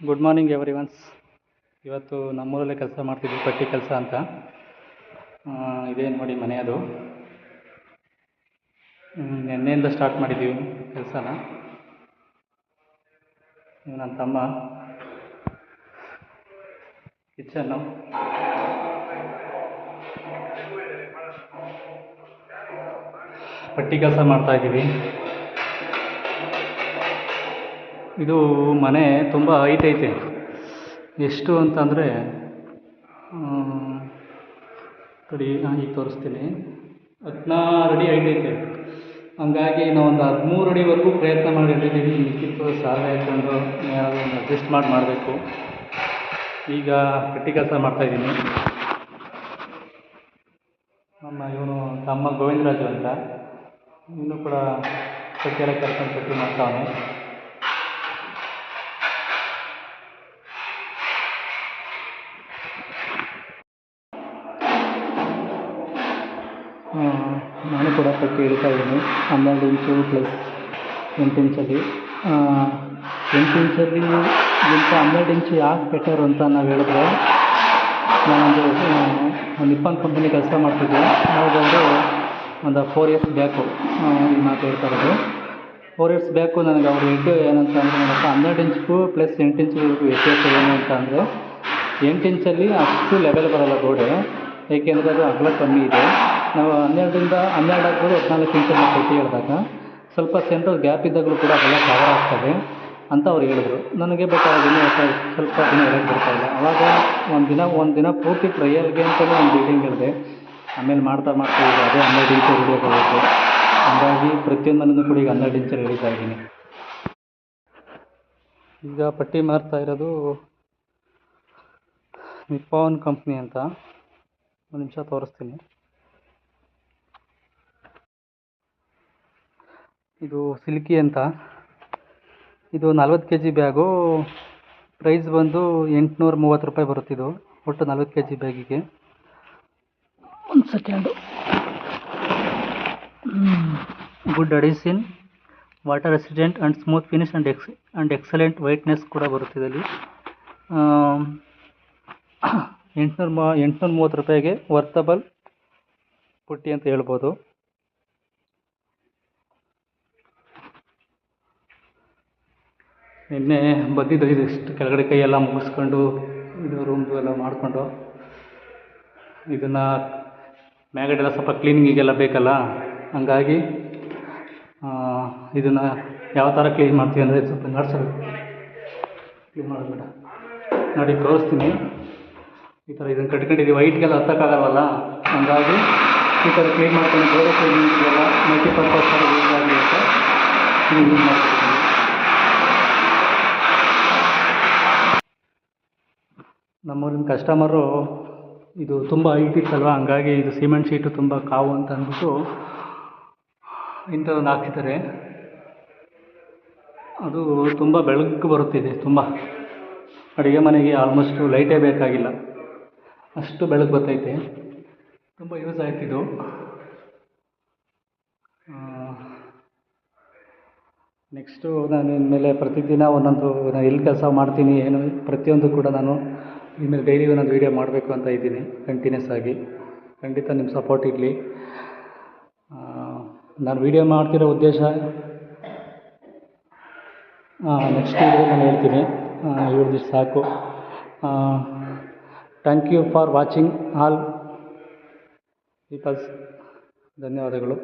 Good morning ಎವ್ರಿವನ್ಸ್. ಇವತ್ತು ನಮ್ಮೂರಲ್ಲೇ ಕೆಲಸ ಮಾಡ್ತಿದ್ವಿ, ಪಟ್ಟಿ ಕೆಲಸ ಅಂತ. ಇದೇನು ನೋಡಿ ಮನೆ ಅದು. ನಿನ್ನೆಯಿಂದ ಸ್ಟಾರ್ಟ್ ಮಾಡಿದ್ದೀವಿ ಕೆಲಸನ. ನನ್ನ ತಮ್ಮ ಕಿಚನ್ನು, ಪಟ್ಟಿ ಕೆಲಸ ಮಾಡ್ತಾಯಿದ್ದೀವಿ. ಇದು ಮನೆ ತುಂಬ ಹೈಟ್ ಐತೆ. ಎಷ್ಟು ಅಂತಂದರೆ ಈಗ ತೋರಿಸ್ತೀನಿ, 16 ಅಡಿ ಹೈಟ್ ಐತೆ. ಹಂಗಾಗಿ ನಾವು ಒಂದು 13 ಅಡಿವರೆಗೂ ಪ್ರಯತ್ನ ಮಾಡಿ ಹಿಡಿದೀವಿ. ಮಿಕ್ಕಿತ್ತು ಸಾಲ ಹಾಕೊಂಡು ಯಾವುದನ್ನು ಅಡ್ಜಸ್ಟ್ ಮಾಡಬೇಕು. ಈಗ ಪಟ್ಟಿ ಕೆಲಸ ಮಾಡ್ತಾಯಿದ್ದೀನಿ. ನಮ್ಮ ಇವನು ತಮ್ಮ ಗೋವಿಂದರಾಜು ಅಂತ, ಇನ್ನೂ ಕೂಡ ಪಟ್ಟಿಯೆಲ್ಲ ಕರ್ಕೊಂಡು ಪಟ್ಟಿ ಮಾಡ್ತಾವನೆ. ನಾನು ಕೂಡ ಪಟ್ಟಿ ಹಿಡಿತಾ ಇದ್ದೀನಿ. 12 ಇಂಚು ಪ್ಲಸ್ 8 ಇಂಚಲ್ಲಿ. 8 ಇಂಚಲ್ಲಿ ಗಿಂತ 12 ಇಂಚು ಯಾಕೆ ಬೆಟರ್ ಅಂತ ನಾವು ಹೇಳಿದ್ರೆ, ನಾನೊಂದು ನಿಪ್ಪನ್ ಕಂಪನಿ ಕೆಲಸ ಮಾಡ್ತಿದ್ದೆ. ಯಾವುದಾದ್ರು ಒಂದು 4 ಇಯರ್ಸ್ ಬ್ಯಾಕು ಈ ಮಾತು ಹೇಳ್ತಾ ಇರೋದು. 4 ಇಯರ್ಸ್ ಬ್ಯಾಕು ನನಗೆ ಅವ್ರು ಹೇಳಿದ್ದು ಏನಂತ ಅಂದರೆ, ನೋಡಪ್ಪ 12 ಇಂಚಿಗೂ ಪ್ಲಸ್ 8 ಇಂಚಿಗೂ ವ್ಯತ್ಯಾಸ ಏನು ಅಂತ ಅಂದರೆ, 8 ಇಂಚಲ್ಲಿ ಅಷ್ಟು ಲೆವೆಲ್ ಬರೋಲ್ಲ ಗೋಡೆ, ಏಕೆಂದರೆ ಅದು ಅಗಲ ಕಮ್ಮಿ ಇದೆ. ನಾವು 12 ಆಗ್ಬೋದು 14 ಇಂಚಲ್ಲಿ ಪಟ್ಟಿ ಹೇಳಿದಾಗ ಸ್ವಲ್ಪ ಸೆಂಟ್ರಲ್ ಗ್ಯಾಪ್ ಇದ್ದಾಗಲೂ ಕೂಡ ಅದೆಲ್ಲ ಕವರ್ ಆಗ್ತದೆ ಅಂತ ಅವ್ರು ಹೇಳಿದ್ರು ನನಗೆ. ಬಟ್ ಅದನ್ನು ಸ್ವಲ್ಪ ದಿನ ಹೇಳಕ್ಕೆ ಬರ್ತಾಯಿಲ್ಲ. ಆವಾಗ ಒಂದು ದಿನ ಪೂರ್ತಿ ಟ್ರಯಲ್ಗೆ ಅಂತಲೇ ಒಂದು ಬಿಲ್ಡಿಂಗ್ ಹೇಳಿದೆ. ಆಮೇಲೆ ಮಾಡ್ತಾ ಈಗ ಅದೇ 12 ಇಂಚು ಹಿಡಿಯೋಕ್ಕಾಗುತ್ತೆ. ಹಾಗಾಗಿ ಪ್ರತಿಯೊಂದು ಮನೆಯೂ ಕೂಡ ಈಗ 12 ಇಂಚಲ್ಲಿ ಹಿಡಿತಾ ಇದ್ದೀನಿ. ಈಗ ಪಟ್ಟಿ ಮಾಡ್ತಾ ಇರೋದು ನಿಪ್ಪಾನ್ ಕಂಪ್ನಿ ಅಂತ. ಒಂದು ನಿಮಿಷ ತೋರಿಸ್ತೀನಿ. ಇದು ಸಿಲ್ಕಿ ಅಂತ. ಇದು 40 kg ಬ್ಯಾಗು. ಪ್ರೈಸ್ ಬಂದು 830 ರೂಪಾಯಿ ಬರುತ್ತಿದ್ದು, ಒಟ್ಟು 40 kg ಬ್ಯಾಗಿಗೆ. ಒಂದು second. Good addition, water resistant and smooth finish and excellent whiteness ಕೂಡ ಬರುತ್ತಿದೆ ಅಲ್ಲಿ. 830 ರೂಪಾಯಿಗೆ ವರ್ತಬಲ್ ಪುಟ್ಟಿ ಅಂತ ಹೇಳ್ಬೋದು. ನಿನ್ನೆ ಬಂದಿದ್ದು ಇದಿಷ್ಟು ಕೆಳಗಡೆ ಕೈಯೆಲ್ಲ ಮುಗಿಸ್ಕೊಂಡು ಇದು ರೂಮ್ದು ಎಲ್ಲ ಮಾಡಿಕೊಂಡು, ಇದನ್ನು ಮ್ಯಾಗಡೆಲ್ಲ ಸ್ವಲ್ಪ ಕ್ಲೀನಿಂಗಿಗೆಲ್ಲ ಬೇಕಲ್ಲ. ಹಂಗಾಗಿ ಇದನ್ನು ಯಾವ ಥರ ಕ್ಲೀನ್ ಮಾಡ್ತೀವಿ ಅಂದರೆ, ಸ್ವಲ್ಪ ನಡ್ಸೋದು ಕ್ಲೀನ್ ಮಾಡೋದು ನೋಡಿ ತೋರಿಸ್ತೀನಿ. ಈ ಥರ ಇದನ್ನು ಕಟ್ಕೊಂಡಿದ್ದೀವಿ, ವೈಟ್ಗೆಲ್ಲ ಹತ್ತಕ್ಕಾಗಲ್ವಲ್ಲ. ಹಂಗಾಗಿ ಈ ಥರ ಕ್ಲೀನ್ ಮಾಡ್ಕೊಂಡು ಗೋಡೆ ಕ್ಲೀನಿಂಗಿಗೆಲ್ಲ ಮಲ್ಟಿಪರ್ಪಸ್ ಥರ ಯೂಸ್ ಆಗಲಿ ಅಂತ ಯೂಸ್ ಮಾಡ್ತಿದ್ದೀನಿ. ನಮ್ಮೂರಿನ ಕಸ್ಟಮರು ಇದು ತುಂಬ ಹೈಟ್ ಇತ್ತಲ್ವ, ಹಂಗಾಗಿ ಇದು ಸಿಮೆಂಟ್ ಶೀಟು ತುಂಬ ಕಾವು ಅಂತ ಅಂದ್ಬಿಟ್ಟು ಇಂಥದ್ದೊಂದು ಹಾಕ್ತಿದ್ದಾರೆ. ಅದು ತುಂಬ ಬೆಳಕು ಬರುತ್ತಿದೆ. ತುಂಬ ಅಡುಗೆ ಮನೆಗೆ ಆಲ್ಮೋಸ್ಟು ಲೈಟೇ ಬೇಕಾಗಿಲ್ಲ, ಅಷ್ಟು ಬೆಳಕು ಬರ್ತೈತೆ. ತುಂಬ ಯೂಸ್ ಆಯ್ತಿದ್ದು. ನೆಕ್ಸ್ಟು ನಾನು ಇನ್ಮೇಲೆ ಪ್ರತಿದಿನ ಒಂದೊಂದು ನಾನು ಎಲ್ಲಿ ಕೆಲಸ ಮಾಡ್ತೀನಿ ಏನು ಪ್ರತಿಯೊಂದು ಕೂಡ ನಾನು ಇನ್ಮೇಲೆ ಡೈಲಿ ಒಂದೊಂದು ವೀಡಿಯೋ ಮಾಡಬೇಕು ಅಂತ ಇದ್ದೀನಿ ಕಂಟಿನ್ಯೂಸ್ ಆಗಿ. ಖಂಡಿತ ನಿಮ್ಮ ಸಪೋರ್ಟ್ ಇರಲಿ. ನಾನು ವೀಡಿಯೋ ಮಾಡ್ತಿರೋ ಉದ್ದೇಶ ನೆಕ್ಸ್ಟ್ ವೀಡಿಯೋ ನಾನು ಹೇಳ್ತೀನಿ. ಇವ್ರದ್ದು ಸಾಕು. Thank you for watching all peoples. ಧನ್ಯವಾದಗಳು.